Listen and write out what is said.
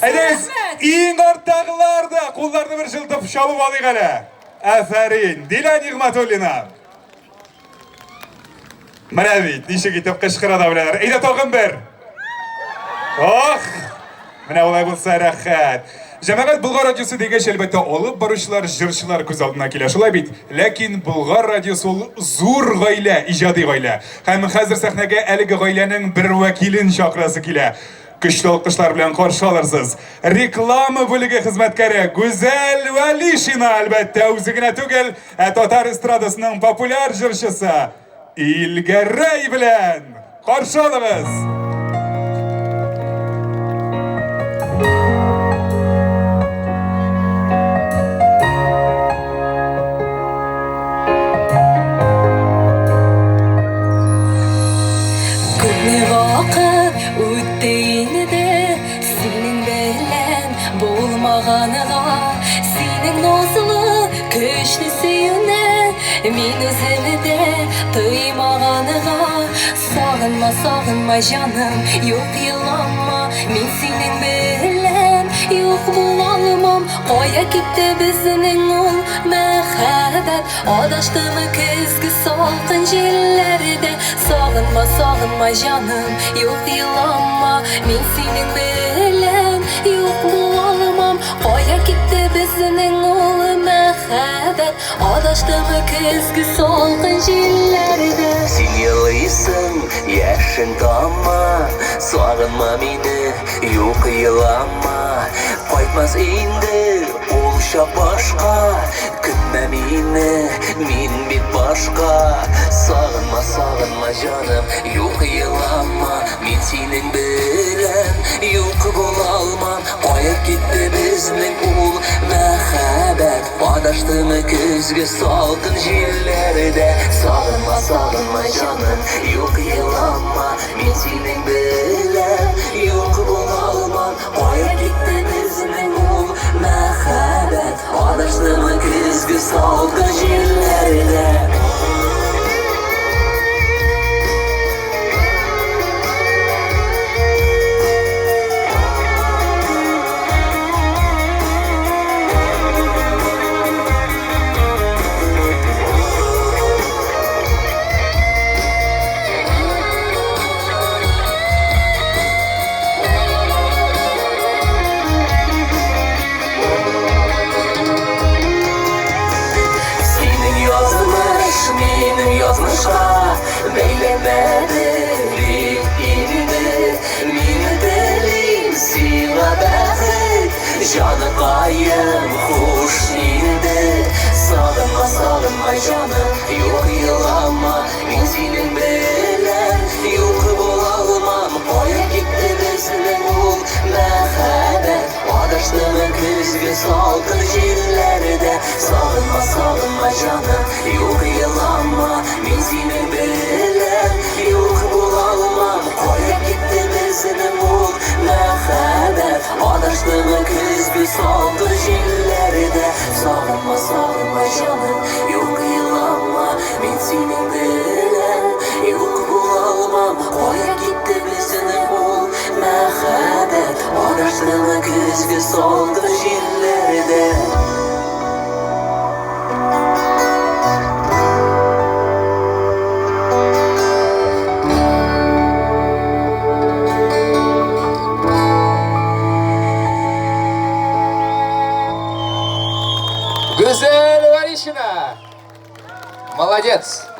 Ediniz, iyin ortağılarda kullarını bir jıltıp şabı balı gale. Aferin, Dilan Yigmatullina. Mravit, nişe gitip kışkıra da bileler. Eyde toğun bir. Oh! Mine olay bulsa rahat. Cemaat Bulgar Radyosu degeç elbette olup barışlar, jırşılar göz aldına kele. Şolay bit. Lakin Bulgar Radyosu ol zor gayle, ijadi gayle. Hem hazır sahnege elgi gaylenin bir vekilin şakrası kele. Güçlü alkışlar bilen karşı alırsız. Reklama bölüge hizmetkari Güzel Valişina elbette. Uzigine tügel Tatar estradasının popüler jırşısı. İlgeray bilen karşı alırız. Senin nazlı köşlü suyuna min özümde duymağanığa Sağınma sağınma canım yok yılanma min senin bilen yok bulalmam Koya gitti bizinin ol mehabet Adaştığımı kızgı salkın jillerde Sağınma sağınma canım yok yılanma min senin bilen yok bulalmam Koya gitti bizinin ol mehabet Adaştığımı kızgı salkın jillerde Sen yalaysın yaşın tamma Sağınma meni yok yılanma Qaytmaz indi oluşa başqa Kütme meni min bit başqa Sağınma sağınma canım yok yılanma Min senin bilen yok bulalmam Qayıp gitti bizning ul mehabet Adaştığımı kızgı salkın jillerde Sağınma sağınma canım yok yılanma Min senin bilen yok bulalmam Qayıp gitti bizning ul mehabet Adaştığımı kızgı salkın jillerde Beylemedi indi Mini delim sila bəxit Canı qayım xoş indi Sağınma sağınma canım yok yılanma Min senin bilen yok bulalmam Koya gitti bizning ol mehabet Adaştığımı kızgı salkın jillerde Sağınma sağınma canım yok yılanma Min senin bilen yok bulalmam Koya gitti bizning ol mehabet Adaştığımı kızgı salkın jillerde Sağınma sağınma canım yok yılanma Min senin bilen yok bulalmam Koya gitti bizning ol mehabet Adaştığımı kızgı salkın jillerde Güzel Valişina. Молодец.